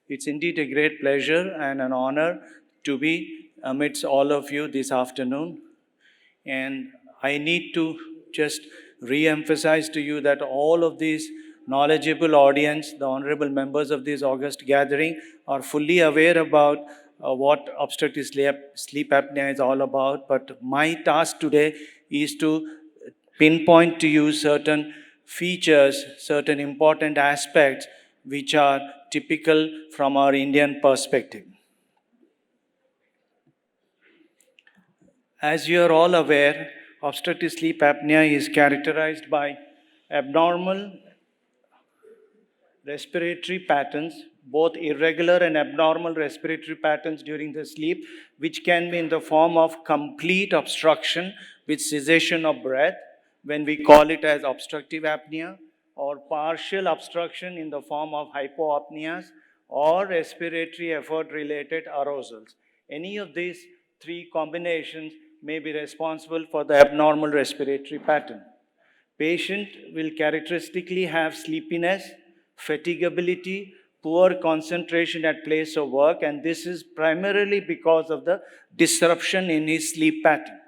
It's indeed a great pleasure and an honor to be amidst all of you this afternoon. And I need to just re-emphasize to you that all of these knowledgeable audience, the honorable members of this august gathering, are fully aware about what obstructive sleep apnea is all about. But my task today is to pinpoint to you certain features, certain important aspects which are typical from our Indian perspective. As you are all aware, obstructive sleep apnea is characterized by abnormal respiratory patterns, both irregular and abnormal respiratory patterns during the sleep, which can be in the form of complete obstruction with cessation of breath, when we call it as obstructive apnea, or partial obstruction in the form of hypoapneas, or respiratory effort-related arousals. Any of these three combinations may be responsible for the abnormal respiratory pattern. Patient will characteristically have sleepiness, fatigability, poor concentration at place of work, and this is primarily because of the disruption in his sleep pattern.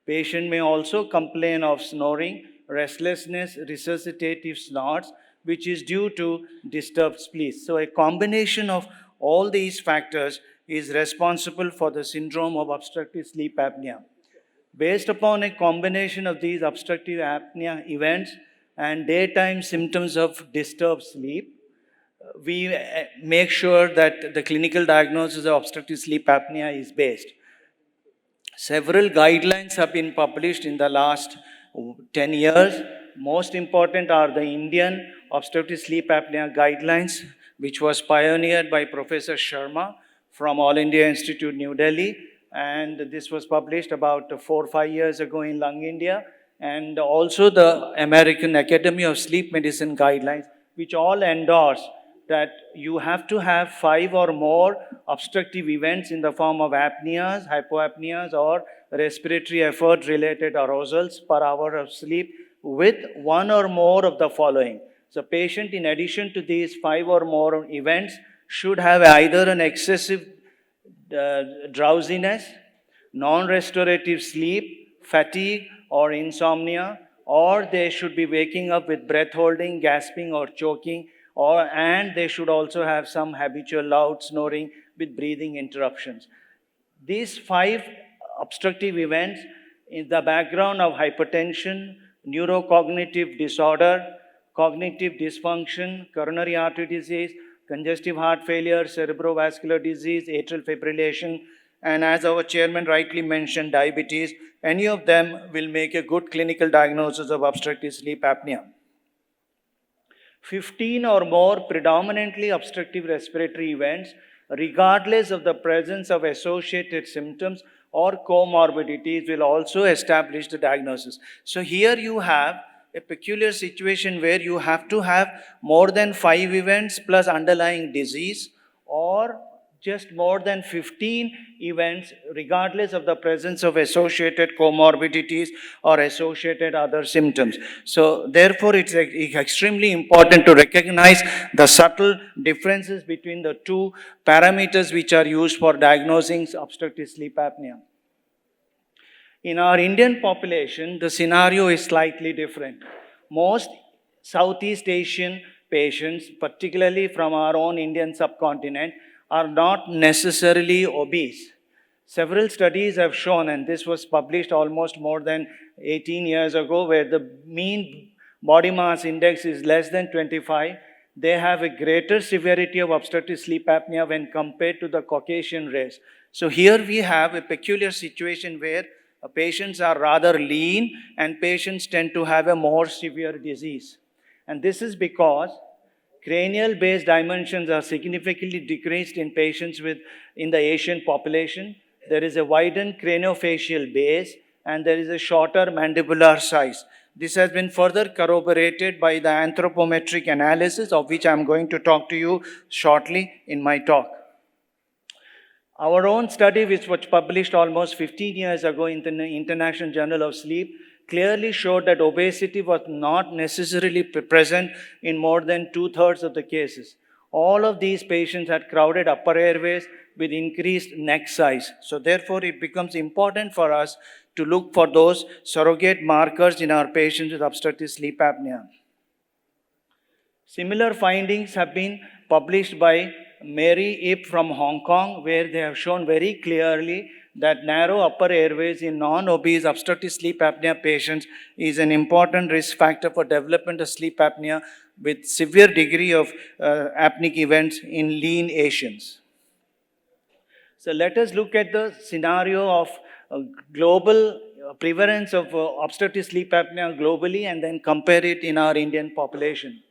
Patient may also complain of snoring, restlessness, resuscitative snorts, which is due to disturbed sleep. So a combination of all these factors is responsible for the syndrome of obstructive sleep apnea. Based upon a combination of these obstructive apnea events and daytime symptoms of disturbed sleep, we make sure that the clinical diagnosis of obstructive sleep apnea is based. Several guidelines have been published in the last 10 years. Most important are the Indian obstructive sleep apnea guidelines, which was pioneered by Professor Sharma from All India Institute, New Delhi. And this was published about 4 or 5 years ago in Lung India. And also the American Academy of Sleep Medicine guidelines, which all endorse that you have to have 5 or more obstructive events in the form of apneas, hypoapneas, or respiratory effort-related arousals per hour of sleep with 1 or more of the following. So patient, in addition to these 5 or more events, should have either an excessive drowsiness, non-restorative sleep, fatigue, or insomnia, or they should be waking up with breath holding, gasping, or choking, and they should also have some habitual loud snoring with breathing interruptions. These 5 obstructive events in the background of hypertension, neurocognitive disorder, cognitive dysfunction, coronary artery disease, congestive heart failure, cerebrovascular disease, atrial fibrillation, and as our chairman rightly mentioned, diabetes, any of them will make a good clinical diagnosis of obstructive sleep apnea. 15 or more predominantly obstructive respiratory events, regardless of the presence of associated symptoms or comorbidities, will also establish the diagnosis. So here you have a peculiar situation where you have to have more than 5 events plus underlying disease, or just more than 15 events, regardless of the presence of associated comorbidities or associated other symptoms. So therefore, it's extremely important to recognize the subtle differences between the two parameters which are used for diagnosing obstructive sleep apnea. In our Indian population, the scenario is slightly different. Most Southeast Asian patients, particularly from our own Indian subcontinent, are not necessarily obese. Several studies have shown, and this was published almost more than 18 years ago, where the mean body mass index is less than 25. They have a greater severity of obstructive sleep apnea when compared to the Caucasian race. So here we have a peculiar situation where patients are rather lean and patients tend to have a more severe disease. And this is because cranial base dimensions are significantly decreased in patients in the Asian population. There is a widened craniofacial base and there is a shorter mandibular size. This has been further corroborated by the anthropometric analysis, of which I am going to talk to you shortly in my talk. Our own study, which was published almost 15 years ago in the International Journal of Sleep, clearly showed that obesity was not necessarily present in more than 2/3 of the cases. All of these patients had crowded upper airways with increased neck size. So therefore, it becomes important for us to look for those surrogate markers in our patients with obstructive sleep apnea. Similar findings have been published by Mary Ip from Hong Kong, where they have shown very clearly that narrow upper airways in non-obese obstructive sleep apnea patients is an important risk factor for development of sleep apnea with severe degree of apneic events in lean Asians. So let us look at the scenario of global prevalence of obstructive sleep apnea globally and then compare it in our Indian population.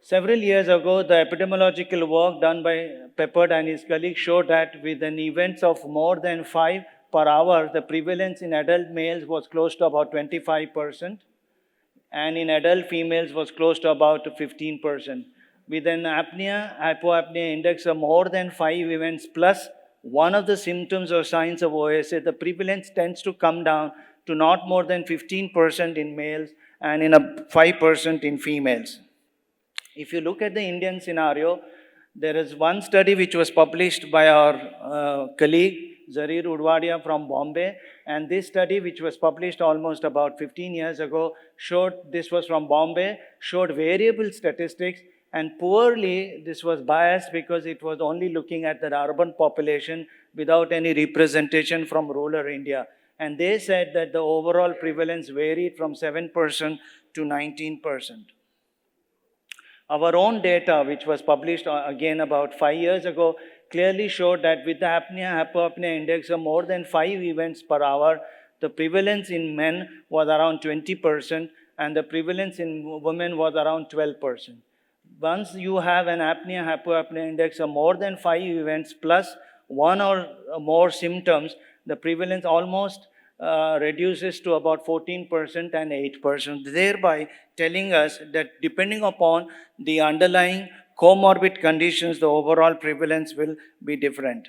Several years ago, the epidemiological work done by Peppard and his colleagues showed that with an events of more than 5 per hour, the prevalence in adult males was close to about 25%, and in adult females was close to about 15%. With an hypoapnea index of more than 5 events plus one of the symptoms or signs of OSA, the prevalence tends to come down to not more than 15% in males and in a 5% in females. If you look at the Indian scenario, there is one study which was published by our colleague Zarir Udwadia from Bombay, and this study, which was published almost about 15 years ago, showed, this was from Bombay, showed variable statistics, and poorly this was biased because it was only looking at the urban population without any representation from rural India. And they said that the overall prevalence varied from 7% to 19%. Our own data, which was published again about 5 years ago, clearly showed that with the apnea-hypopnea index of more than 5 events per hour, the prevalence in men was around 20% and the prevalence in women was around 12%. Once you have an apnea-hypopnea index of more than 5 events plus one or more symptoms, the prevalence almost reduces to about 14% and 8%, thereby telling us that depending upon the underlying comorbid conditions, the overall prevalence will be different.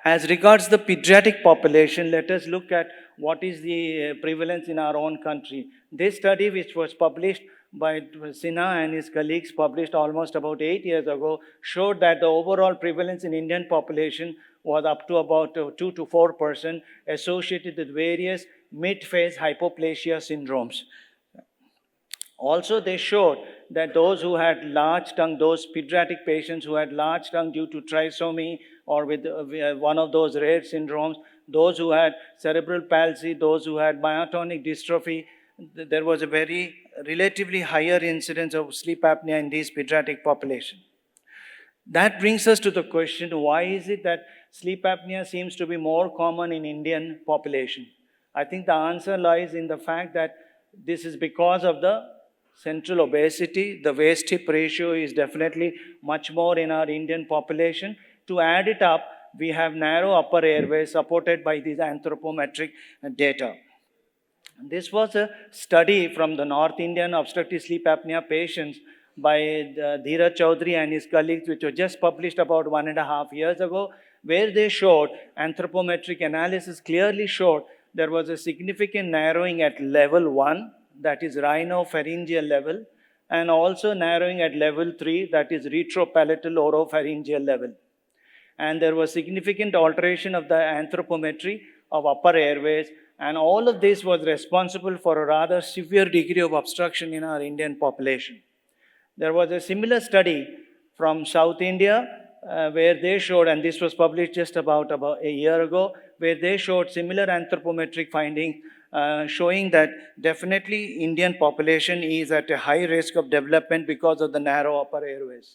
As regards the pediatric population, let us look at what is the prevalence in our own country. This study, which was published by Sinha and his colleagues, published almost about 8 years ago, showed that the overall prevalence in Indian population was up to about 2 to 4% associated with various mid-phase hypoplasia syndromes. Also, they showed that those who had large tongue, those pediatric patients who had large tongue due to trisomy or with one of those rare syndromes, those who had cerebral palsy, those who had myotonic dystrophy, there was a very relatively higher incidence of sleep apnea in these pediatric population. That brings us to the question, why is it that sleep apnea seems to be more common in Indian population? I think the answer lies in the fact that this is because of the central obesity. The waist-hip ratio is definitely much more in our Indian population. To add it up, we have narrow upper airways supported by these anthropometric data. This was a study from the North Indian obstructive sleep apnea patients by Dheeraj Chaudhary and his colleagues, which was just published about 1.5 years ago, where they showed, anthropometric analysis clearly showed there was a significant narrowing at level 1, that is rhinopharyngeal level, and also narrowing at level 3, that is retropalatal oropharyngeal level. And there was significant alteration of the anthropometry of upper airways, and all of this was responsible for a rather severe degree of obstruction in our Indian population. There was a similar study from South India where they showed, and this was published just about a year ago, where they showed similar anthropometric findings showing that definitely Indian population is at a high risk of development because of the narrow upper airways.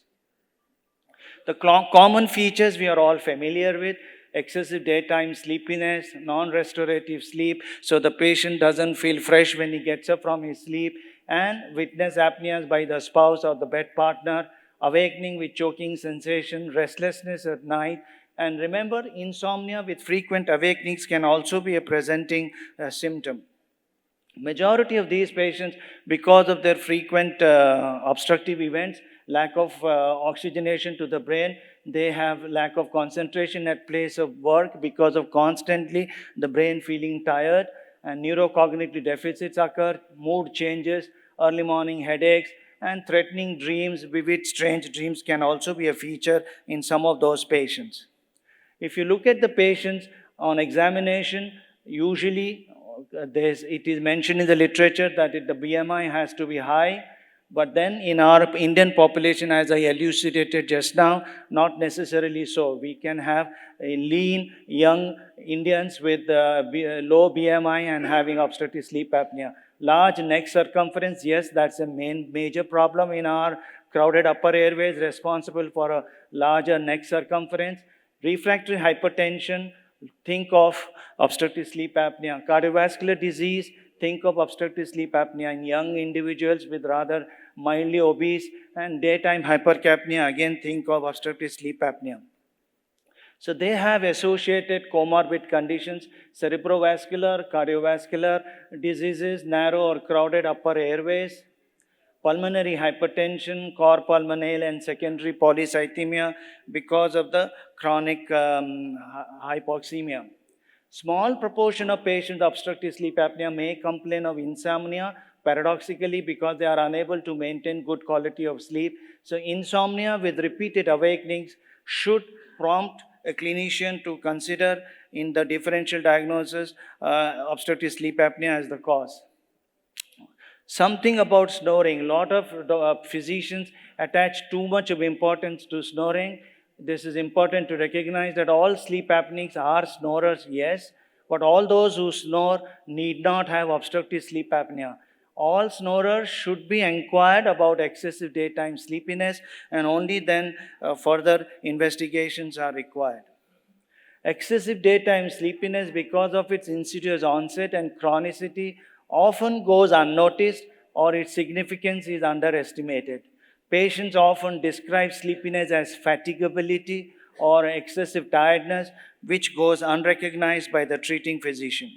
The common features we are all familiar with: excessive daytime sleepiness, non-restorative sleep, so the patient doesn't feel fresh when he gets up from his sleep, and witness apneas by the spouse or the bed partner, awakening with choking sensation, restlessness at night. And remember, insomnia with frequent awakenings can also be a presenting symptom. Majority of these patients, because of their frequent obstructive events, lack of oxygenation to the brain, they have lack of concentration at place of work because of constantly the brain feeling tired, and neurocognitive deficits occur, mood changes, early morning headaches, and threatening dreams, vivid, strange dreams can also be a feature in some of those patients. If you look at the patients on examination, usually it is mentioned in the literature that the BMI has to be high, but then in our Indian population, as I elucidated just now, not necessarily so. We can have lean, young Indians with low BMI and having obstructive sleep apnea. Large neck circumference, yes, that's a major problem in our crowded upper airways, responsible for a larger neck circumference. Refractory hypertension, think of obstructive sleep apnea. Cardiovascular disease, think of obstructive sleep apnea in young individuals with rather mildly obese. And daytime hypercapnia, again think of obstructive sleep apnea. So they have associated comorbid conditions, cerebrovascular, cardiovascular diseases, narrow or crowded upper airways, pulmonary hypertension, cor pulmonale, and secondary polycythemia because of the chronic hypoxemia. Small proportion of patients with obstructive sleep apnea may complain of insomnia, paradoxically, because they are unable to maintain good quality of sleep. So insomnia with repeated awakenings should prompt a clinician to consider in the differential diagnosis obstructive sleep apnea as the cause. Something about snoring. A lot of physicians attach too much of importance to snoring. This is important to recognize that all sleep apneics are snorers, yes, but all those who snore need not have obstructive sleep apnea. All snorers should be inquired about excessive daytime sleepiness, and only then further investigations are required. Excessive daytime sleepiness, because of its insidious onset and chronicity, often goes unnoticed or its significance is underestimated. Patients often describe sleepiness as fatigability or excessive tiredness, which goes unrecognized by the treating physician.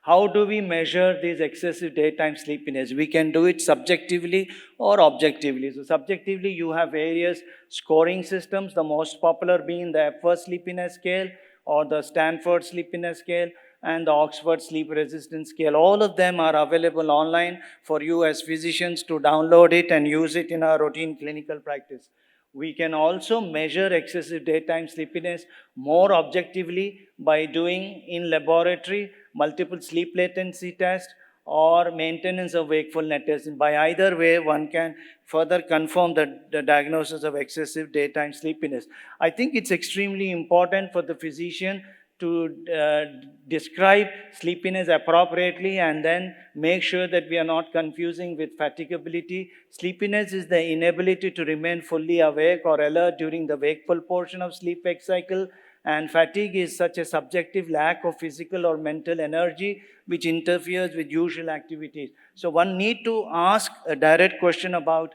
How do we measure this excessive daytime sleepiness? We can do it subjectively or objectively. So, subjectively, you have various scoring systems, the most popular being the Epworth Sleepiness Scale or the Stanford Sleepiness Scale and the Oxford Sleep Resistance Scale. All of them are available online for you as physicians to download it and use it in our routine clinical practice. We can also measure excessive daytime sleepiness more objectively by doing in laboratory multiple sleep latency test or maintenance of wakefulness test. By either way, one can further confirm the diagnosis of excessive daytime sleepiness. I think it's extremely important for the physician to describe sleepiness appropriately and then make sure that we are not confusing with fatigability. Sleepiness is the inability to remain fully awake or alert during the wakeful portion of sleep-wake cycle, and fatigue is such a subjective lack of physical or mental energy which interferes with usual activities. So one need to ask a direct question about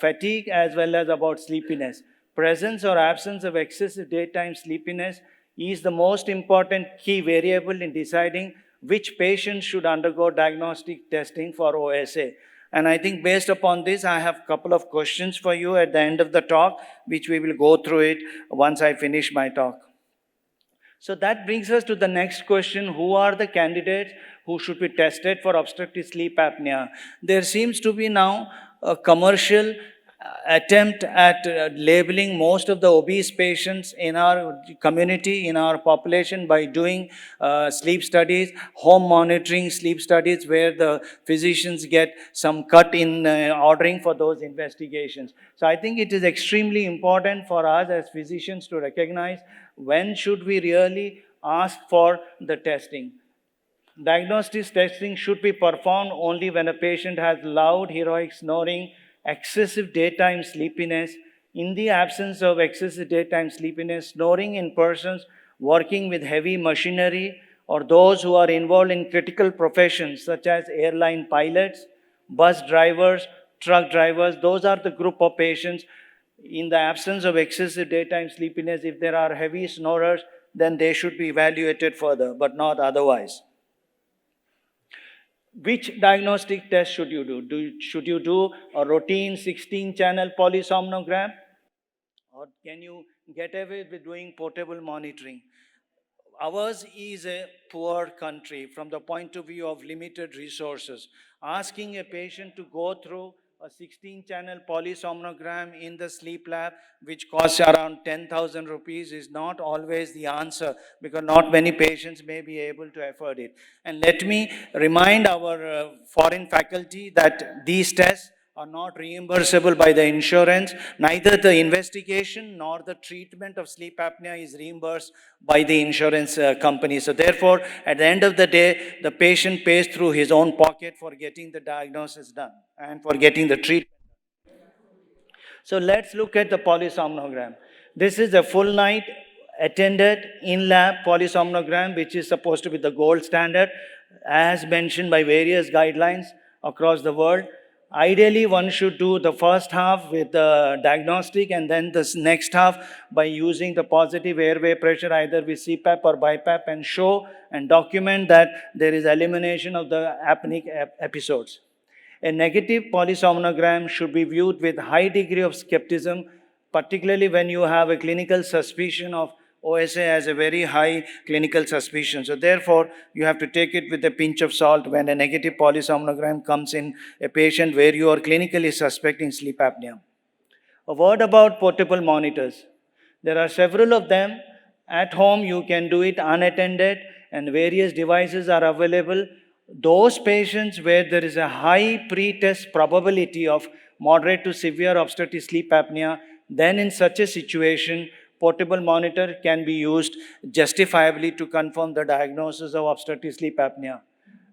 fatigue as well as about sleepiness. Presence or absence of excessive daytime sleepiness is the most important key variable in deciding which patients should undergo diagnostic testing for OSA. And I think based upon this, I have a couple of questions for you at the end of the talk, which we will go through it once I finish my talk. So that brings us to the next question: who are the candidates who should be tested for obstructive sleep apnea? There seems to be now a commercial attempt at labeling most of the obese patients in our community, in our population, by doing sleep studies, home monitoring sleep studies, where the physicians get some cut in ordering for those investigations. So I think it is extremely important for us as physicians to recognize when should we really ask for the testing. Diagnostic testing should be performed only when a patient has loud, heroic snoring, excessive daytime sleepiness. In the absence of excessive daytime sleepiness, snoring in persons working with heavy machinery or those who are involved in critical professions such as airline pilots, bus drivers, truck drivers, those are the group of patients. In the absence of excessive daytime sleepiness, if there are heavy snorers, then they should be evaluated further, but not otherwise. Which diagnostic test should you do? Should you do a routine 16-channel polysomnogram? Or can you get away with doing portable monitoring? Ours is a poor country from the point of view of limited resources. Asking a patient to go through a 16-channel polysomnogram in the sleep lab, which costs around 10,000 rupees, is not always the answer because not many patients may be able to afford it. And let me remind our foreign faculty that these tests are not reimbursable by the insurance. Neither the investigation nor the treatment of sleep apnea is reimbursed by the insurance company. So therefore, at the end of the day, the patient pays through his own pocket for getting the diagnosis done and for getting the treatment. So let's look at the polysomnogram. This is a full night attended in-lab polysomnogram, which is supposed to be the gold standard, as mentioned by various guidelines across the world. Ideally, one should do the first half with the diagnostic and then the next half by using the positive airway pressure either with CPAP or BiPAP and show and document that there is elimination of the apneic episodes. A negative polysomnogram should be viewed with high degree of skepticism, particularly when you have a clinical suspicion of OSA as a very high clinical suspicion. So therefore, you have to take it with a pinch of salt when a negative polysomnogram comes in a patient where you are clinically suspecting sleep apnea. A word about portable monitors. There are several of them. At home, you can do it unattended, and various devices are available. Those patients where there is a high pre-test probability of moderate to severe obstructive sleep apnea, then in such a situation, portable monitor can be used justifiably to confirm the diagnosis of obstructive sleep apnea.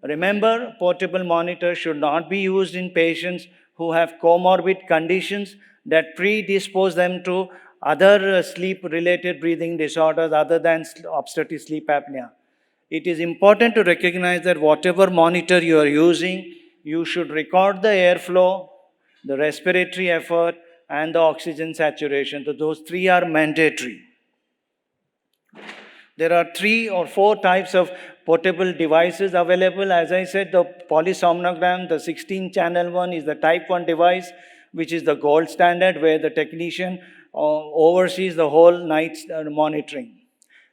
Remember, portable monitors should not be used in patients who have comorbid conditions that predispose them to other sleep-related breathing disorders other than obstructive sleep apnea. It is important to recognize that whatever monitor you are using, you should record the airflow, the respiratory effort, and the oxygen saturation. So those three are mandatory. There are 3 or 4 types of portable devices available. As I said, the polysomnogram, the 16-channel one, is the type 1 device, which is the gold standard, where the technician oversees the whole night's monitoring.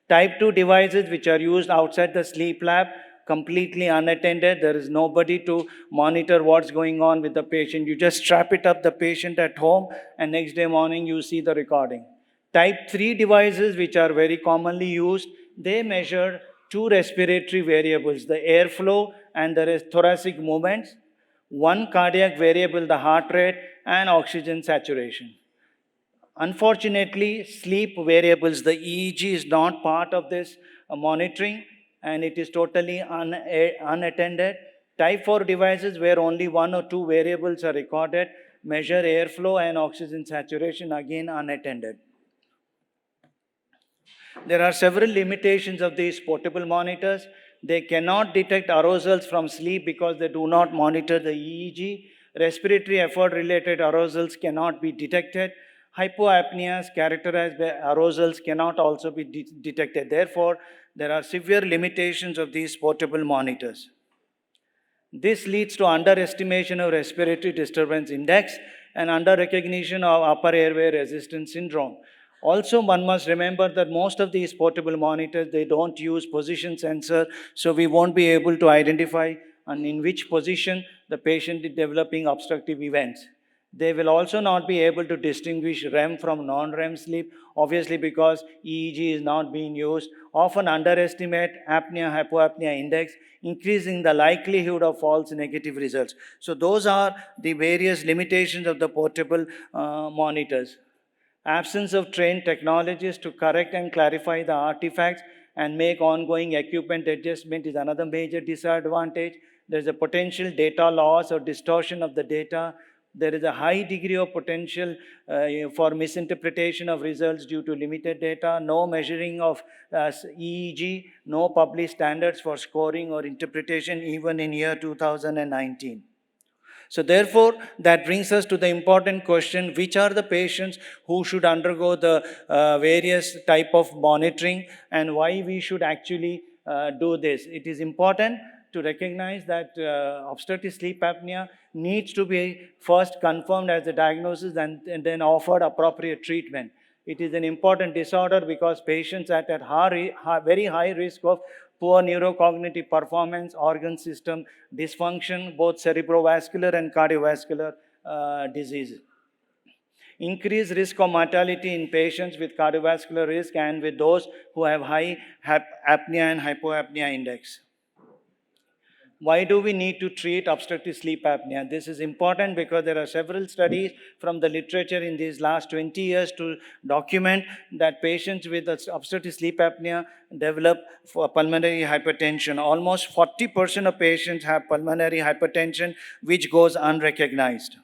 Type 2 devices, which are used outside the sleep lab, completely unattended. There is nobody to monitor what's going on with the patient. You just strap it up the patient at home, and next day morning you see the recording. Type 3 devices, which are very commonly used, they measure 2 respiratory variables, the airflow and the thoracic movements, 1 cardiac variable, the heart rate, and oxygen saturation. Unfortunately, sleep variables, the EEG, is not part of this monitoring, and it is totally unattended. Type 4 devices, where only 1 or 2 variables are recorded, measure airflow and oxygen saturation, again unattended. There are several limitations of these portable monitors. They cannot detect arousals from sleep because they do not monitor the EEG. Respiratory effort-related arousals cannot be detected. Hypoapneas characterized by arousals cannot also be detected. Therefore, there are severe limitations of these portable monitors. This leads to underestimation of respiratory disturbance index and under-recognition of upper airway resistance syndrome. Also, one must remember that most of these portable monitors, they don't use position sensor, so we won't be able to identify in which position the patient is developing obstructive events. They will also not be able to distinguish REM from non-REM sleep, obviously because EEG is not being used, often underestimate apnea-hypoapnea index, increasing the likelihood of false negative results. So those are the various limitations of the portable monitors. Absence of trained technologists to correct and clarify the artifacts and make ongoing equipment adjustment is another major disadvantage. There is a potential data loss or distortion of the data. There is a high degree of potential for misinterpretation of results due to limited data, no measuring of EEG, no published standards for scoring or interpretation even in year 2019. So therefore, that brings us to the important question, which are the patients who should undergo the various type of monitoring and why we should actually do this. It is important to recognize that obstructive sleep apnea needs to be first confirmed as a diagnosis and then offered appropriate treatment. It is an important disorder because patients are at very high risk of poor neurocognitive performance, organ system dysfunction, both cerebrovascular and cardiovascular, disease. Increased risk of mortality in patients with cardiovascular risk and with those who have high apnea and hypoapnea index. Why do we need to treat obstructive sleep apnea? This is important because there are several studies from the literature in these last 20 years to document that patients with obstructive sleep apnea develop pulmonary hypertension. Almost 40% of patients have pulmonary hypertension, which goes unrecognized.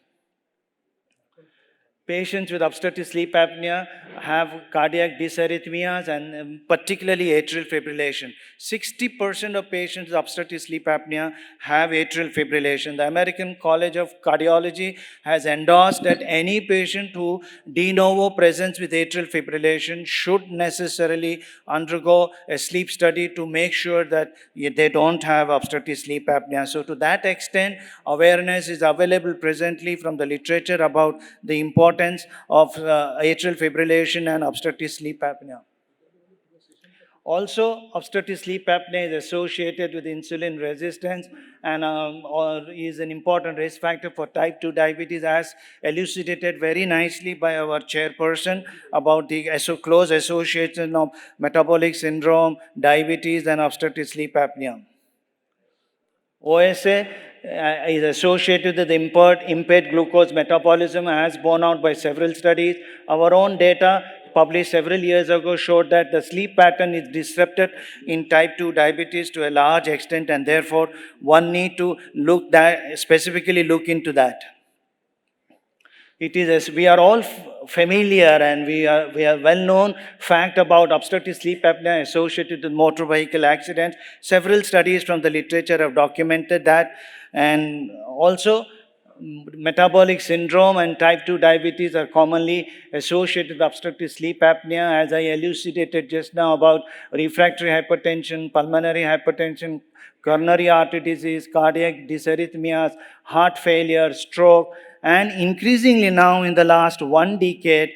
Patients with obstructive sleep apnea have cardiac dysarrhythmias and particularly atrial fibrillation. 60% of patients with obstructive sleep apnea have atrial fibrillation. The American College of Cardiology has endorsed that any patient who de novo presents with atrial fibrillation should necessarily undergo a sleep study to make sure that they don't have obstructive sleep apnea. So to that extent, awareness is available presently from the literature about the importance of atrial fibrillation and obstructive sleep apnea. Also, obstructive sleep apnea is associated with insulin resistance and or is an important risk factor for type 2 diabetes, as elucidated very nicely by our chairperson about the close association of metabolic syndrome, diabetes, and obstructive sleep apnea. OSA is associated with impaired glucose metabolism, as borne out by several studies. Our own data published several years ago showed that the sleep pattern is disrupted in type 2 diabetes to a large extent, and therefore one need to specifically look into that. It is, we are all familiar and we are well known fact about obstructive sleep apnea associated with motor vehicle accidents. Several studies from the literature have documented that, and also metabolic syndrome and type 2 diabetes are commonly associated with obstructive sleep apnea, as I elucidated just now about refractory hypertension, pulmonary hypertension, coronary artery disease, cardiac dysarrhythmias, heart failure, stroke, and increasingly now in the last 1 decade,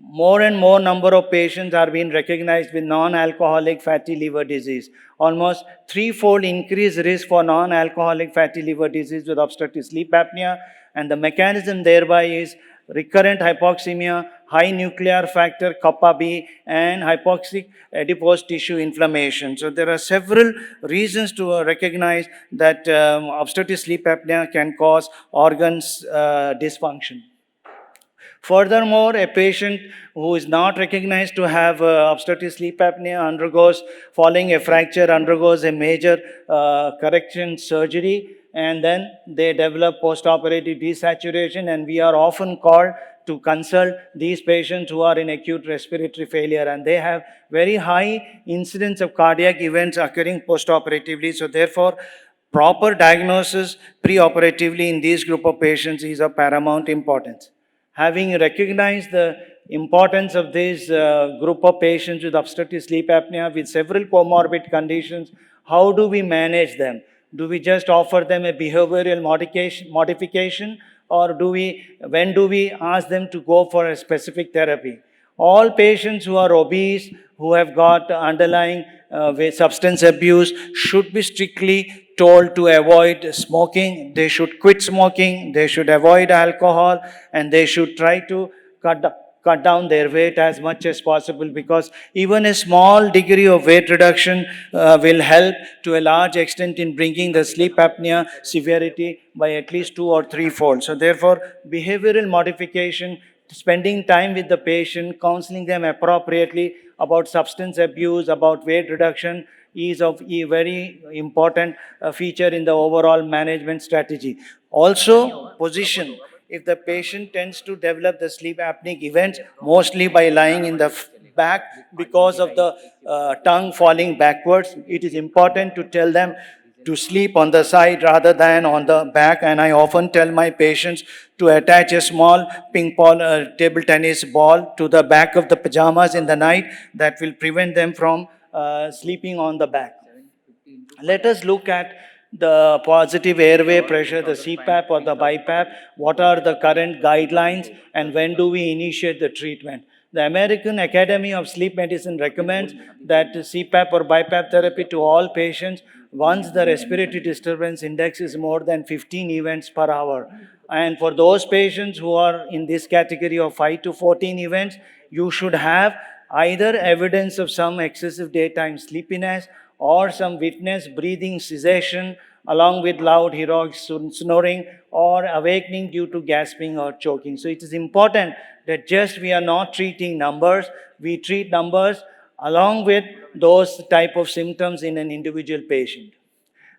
more and more number of patients are being recognized with non-alcoholic fatty liver disease. Almost threefold increased risk for non-alcoholic fatty liver disease with obstructive sleep apnea, and the mechanism thereby is recurrent hypoxemia, high nuclear factor kappa B, and hypoxic adipose tissue inflammation. So there are several reasons to recognize that obstructive sleep apnea can cause organs dysfunction. Furthermore, a patient who is not recognized to have obstructive sleep apnea following a fracture, undergoes a major correction surgery, and then they develop postoperative desaturation, and we are often called to consult these patients who are in acute respiratory failure, and they have very high incidence of cardiac events occurring postoperatively. So therefore, proper diagnosis preoperatively in this group of patients is of paramount importance. Having recognized the importance of this group of patients with obstructive sleep apnea with several comorbid conditions, how do we manage them? Do we just offer them a behavioral modification, or when do we ask them to go for a specific therapy? All patients who are obese, who have got underlying substance abuse, should be strictly told to avoid smoking. They should quit smoking, they should avoid alcohol, and they should try to cut down their weight as much as possible, because even a small degree of weight reduction will help to a large extent in bringing the sleep apnea severity by at least 2 or 3 fold. So therefore, behavioral modification, spending time with the patient, counseling them appropriately about substance abuse, about weight reduction, is of a very important feature in the overall management strategy. Also, position. If the patient tends to develop the sleep apneic events, mostly by lying in the back because of the tongue falling backwards, it is important to tell them to sleep on the side rather than on the back. And I often tell my patients to attach a small ping pong table tennis ball to the back of the pajamas in the night. That will prevent them from sleeping on the back. Let us look at the positive airway pressure, the CPAP or the BiPAP. What are the current guidelines, and when do we initiate the treatment? The American Academy of Sleep Medicine recommends that CPAP or BiPAP therapy to all patients once the respiratory disturbance index is more than 15 events per hour. And for those patients who are in this category of 5 to 14 events, you should have either evidence of some excessive daytime sleepiness or some witness breathing cessation along with loud heroic snoring or awakening due to gasping or choking. So it is important that just we are not treating numbers, we treat numbers along with those type of symptoms in an individual patient.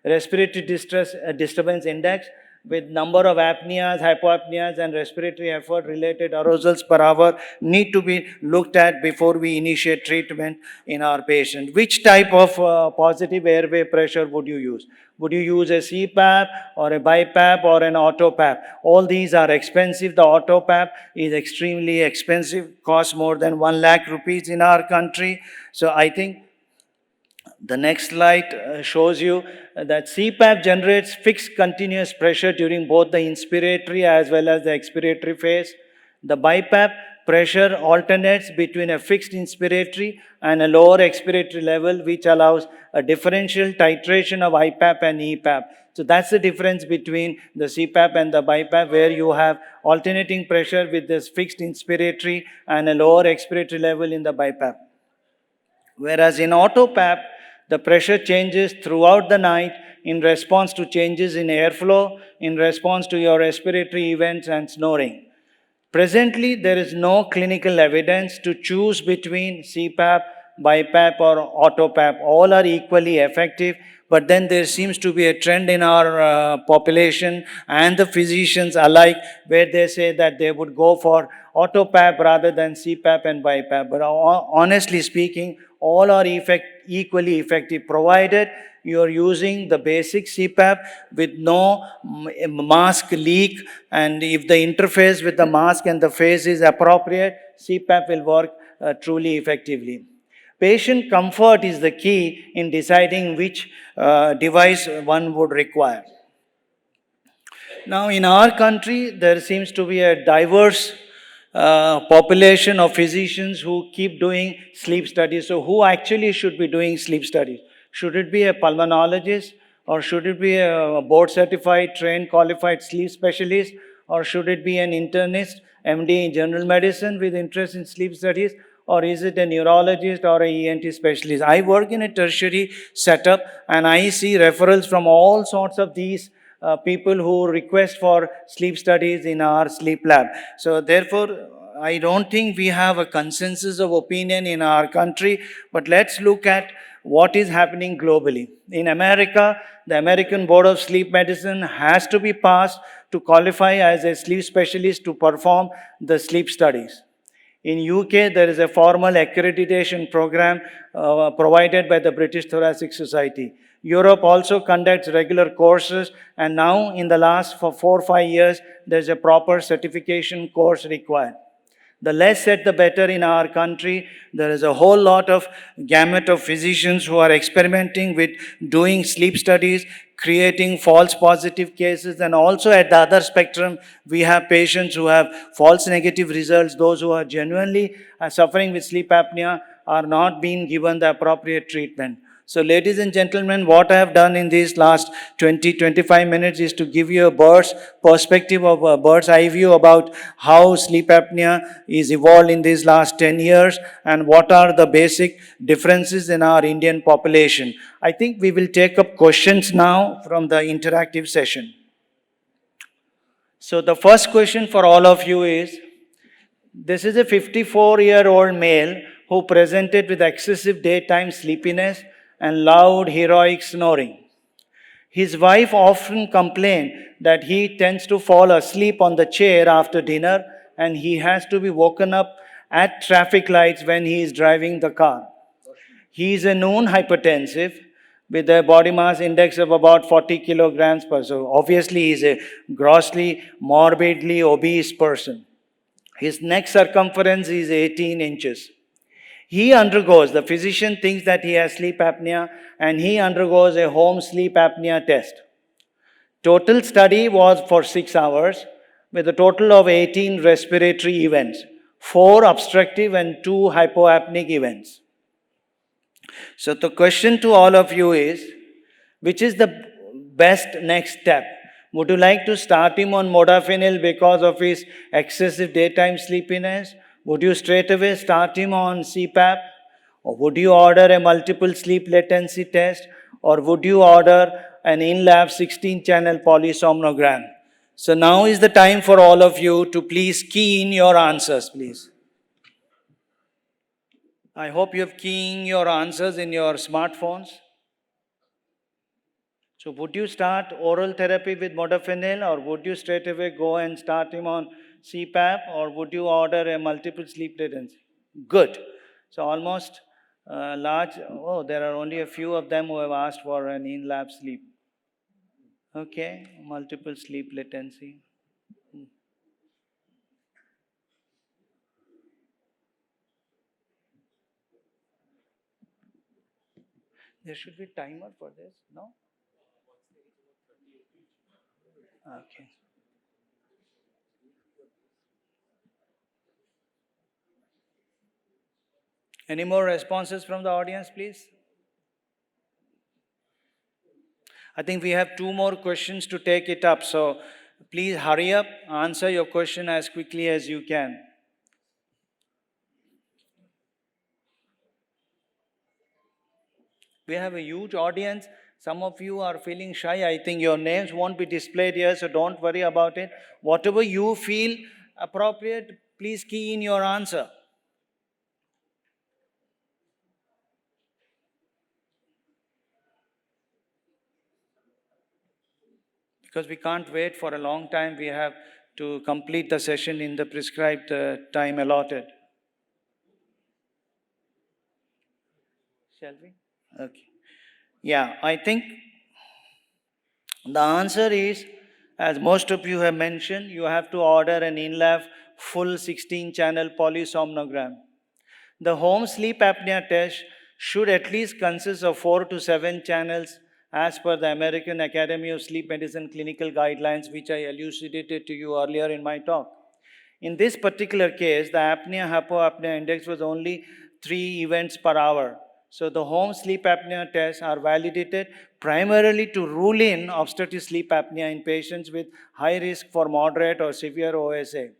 Respiratory disturbance index with number of apneas, hypoapneas, and respiratory effort related arousals per hour need to be looked at before we initiate treatment in our patient. Which type of positive airway pressure would you use? Would you use a CPAP or a BiPAP or an AutoPAP? All these are expensive. The AutoPAP is extremely expensive, costs more than 1 lakh rupees in our country. So I think the next slide shows you that CPAP generates fixed continuous pressure during both the inspiratory as well as the expiratory phase. The BiPAP pressure alternates between a fixed inspiratory and a lower expiratory level, which allows a differential titration of IPAP and EPAP. So that's the difference between the CPAP and the BiPAP, where you have alternating pressure with this fixed inspiratory and a lower expiratory level in the BiPAP. Whereas in AutoPAP, the pressure changes throughout the night in response to changes in airflow, in response to your respiratory events and snoring. Presently, there is no clinical evidence to choose between CPAP, BiPAP, or AutoPAP. All are equally effective, but then there seems to be a trend in our population and the physicians alike where they say that they would go for AutoPAP rather than CPAP and BiPAP. But honestly speaking, all are equally effective, provided you are using the basic CPAP with no mask leak, and if the interface with the mask and the face is appropriate, CPAP will work truly effectively. Patient comfort is the key in deciding which device one would require. Now, in our country, there seems to be a diverse population of physicians who keep doing sleep studies. So who actually should be doing sleep studies? Should it be a pulmonologist, or should it be a board certified, trained, qualified sleep specialist, or should it be an internist, MD in general medicine with interest in sleep studies, or is it a neurologist or a ENT specialist? I work in a tertiary setup and I see referrals from all sorts of these people who request for sleep studies in our sleep lab. So therefore, I don't think we have a consensus of opinion in our country, but let's look at what is happening globally. In America, the American Board of Sleep Medicine has to be passed to qualify as a sleep specialist to perform the sleep studies. In UK, there is a formal accreditation program provided by the British Thoracic Society. Europe also conducts regular courses, and now in the last 4 or 5 years, there's a proper certification course required. The less said, the better in our country. There is a whole lot of gamut of physicians who are experimenting with doing sleep studies, creating false positive cases, and also at the other spectrum, we have patients who have false negative results. Those who are genuinely suffering with sleep apnea are not being given the appropriate treatment. So ladies and gentlemen, what I have done in these last 20-25 minutes is to give you a bird's perspective of a bird's eye view about how sleep apnea is evolved in these last 10 years and what are the basic differences in our Indian population. I think we will take up questions now from the interactive session. So the first question for all of you is, this is a 54-year-old male who presented with excessive daytime sleepiness and loud, heroic snoring. His wife often complained that he tends to fall asleep on the chair after dinner and he has to be woken up at traffic lights when he is driving the car. He is a known hypertensive with a body mass index of about 40 kilograms per. So obviously he is a grossly, morbidly obese person. His neck circumference is 18 inches. The physician thinks that he has sleep apnea and he undergoes a home sleep apnea test. Total study was for 6 hours with a total of 18 respiratory events, 4 obstructive and 2 hypoapnic events. So the question to all of you is, which is the best next step? Would you like to start him on modafinil because of his excessive daytime sleepiness? Would you straight away start him on CPAP? Or would you order a multiple sleep latency test? Or would you order an in-lab 16-channel polysomnogram? So now is the time for all of you to please key in your answers, please. I hope you have keying your answers in your smartphones. So would you start oral therapy with modafinil, or would you straight away go and start him on CPAP, or would you order a multiple sleep latency? Good. So almost there are only a few of them who have asked for an in-lab sleep. Okay, multiple sleep latency. There should be a timer for this, no? Okay. Any more responses from the audience, please? I think we have 2 more questions to take it up. So please hurry up, answer your question as quickly as you can. We have a huge audience. Some of you are feeling shy. I think your names won't be displayed here, so don't worry about it. Whatever you feel appropriate, please key in your answer. Because we can't wait for a long time, we have to complete the session in the prescribed time allotted. Shall we? Okay. Yeah, I think the answer is, as most of you have mentioned, you have to order an in-lab full 16-channel polysomnogram. The home sleep apnea test should at least consist of 4 to 7 channels as per the American Academy of Sleep Medicine clinical guidelines, which I elucidated to you earlier in my talk. In this particular case, the apnea-hypopnea index was only 3 events per hour. So the home sleep apnea tests are validated primarily to rule in obstructive sleep apnea in patients with high risk for moderate or severe OSA.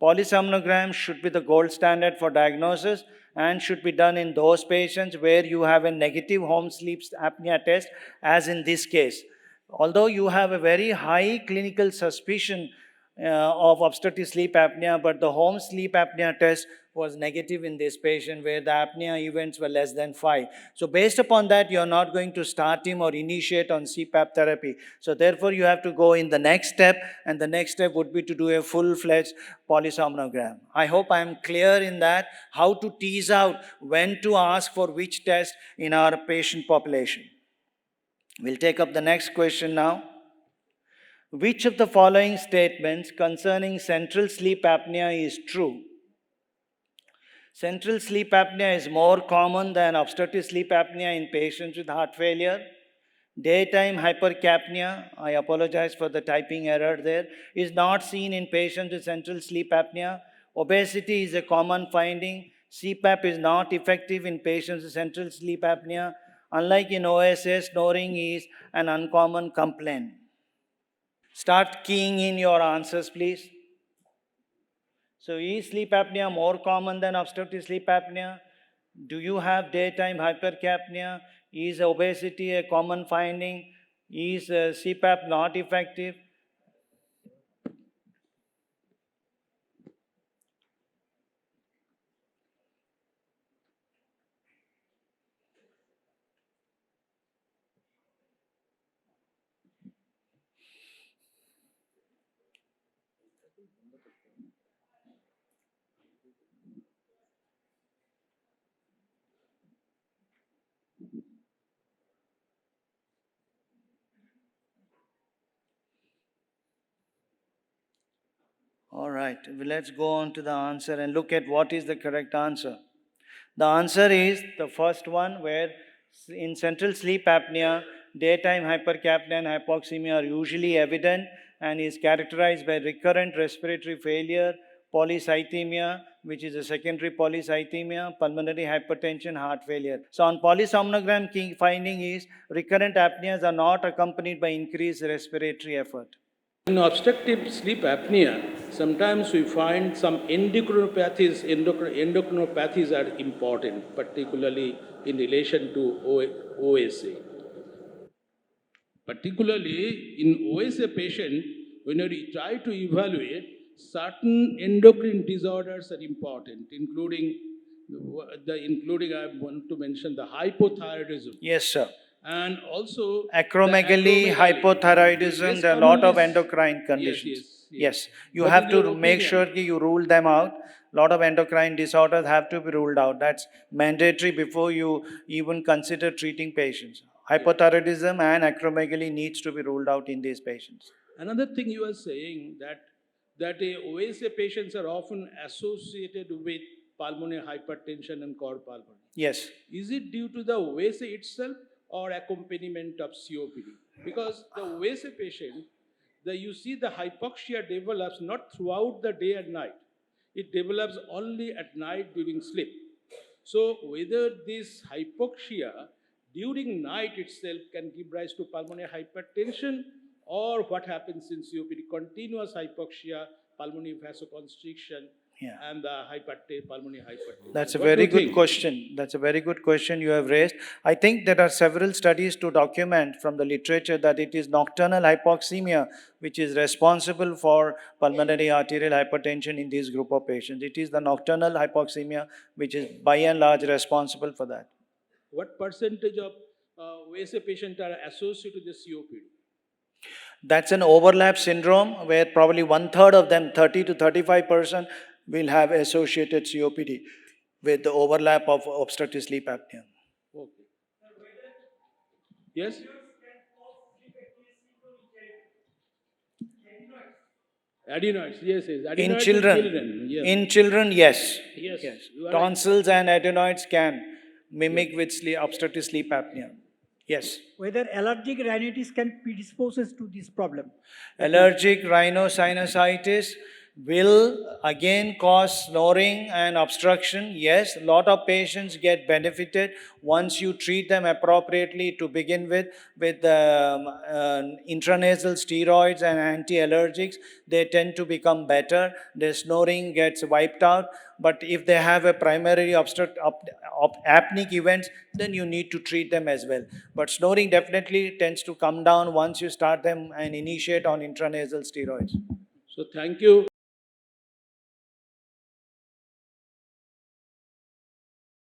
Polysomnogram should be the gold standard for diagnosis and should be done in those patients where you have a negative home sleep apnea test, as in this case. Although you have a very high clinical suspicion of obstructive sleep apnea, but the home sleep apnea test was negative in this patient where the apnea events were less than 5. So based upon that, you're not going to start him or initiate on CPAP therapy. So therefore, you have to go in the next step, and the next step would be to do a full-fledged polysomnogram. I hope I'm clear in that, how to tease out when to ask for which test in our patient population. We'll take up the next question now. Which of the following statements concerning central sleep apnea is true? Central sleep apnea is more common than obstructive sleep apnea in patients with heart failure. Daytime hypercapnia, I apologize for the typing error there, is not seen in patients with central sleep apnea. Obesity is a common finding. CPAP is not effective in patients with central sleep apnea. Unlike in OSA, snoring is an uncommon complaint. Start keying in your answers, please. So is sleep apnea more common than obstructive sleep apnea? Do you have daytime hypercapnia? Is obesity a common finding? Is CPAP not effective? All right, let's go on to the answer and look at what is the correct answer. The answer is the first one, where in central sleep apnea, daytime hypercapnia and hypoxemia are usually evident and is characterized by recurrent respiratory failure, polycythemia, which is a secondary polycythemia, pulmonary hypertension, heart failure. So on polysomnogram, key finding is recurrent apneas are not accompanied by increased respiratory effort. In obstructive sleep apnea, sometimes we find some endocrinopathies are important, particularly in relation to OSA. Particularly in OSA patient, when we try to evaluate, certain endocrine disorders are important, including I want to mention the hypothyroidism. Yes, sir. And also Acromegaly, hypothyroidism, there are a lot of endocrine conditions. Yes. You What have is to your make opinion? sure that you rule them out. A lot of endocrine disorders have to be ruled out. That's mandatory before you even consider treating patients. Hypothyroidism and acromegaly needs to be ruled out in these patients. Another thing you are saying that OSA patients are often associated with pulmonary hypertension and cord pulmonary. Yes. Is it due to the OSA itself or accompaniment of COPD? Because the OSA patient, you see the hypoxia develops not throughout the day and night. It develops only at night during sleep. So whether this hypoxia during night itself can give rise to pulmonary hypertension, or what happens in COPD, continuous hypoxia, pulmonary vasoconstriction, Yeah. and the pulmonary hypertension. That's a What do very you good think? question. That's a very good question you have raised. I think there are several studies to document from the literature that it is nocturnal hypoxemia which is responsible for pulmonary arterial hypertension in this group of patients. It is the nocturnal hypoxemia which is by and large responsible for that. What percentage of OSA patients are associated with COPD? That's an overlap syndrome where probably 1/3 of them, 30 to 35%, will have associated COPD with the overlap of obstructive sleep apnea. Okay. Yes? Adenoids, yes. Adenoids In in children, yes. in children, yes. Yes, you are Tonsils and adenoids can mimic with obstructive sleep apnea. Yes. Whether allergic rhinitis can predispose us to this problem. Allergic rhinosinusitis will again cause snoring and obstruction. Yes, a lot of patients get benefited once you treat them appropriately to begin with intranasal steroids and anti-allergics. They tend to become better. Their snoring gets wiped out. But if they have a primary apneic events, then you need to treat them as well. But snoring definitely tends to come down once you start them and initiate on intranasal steroids. So thank you.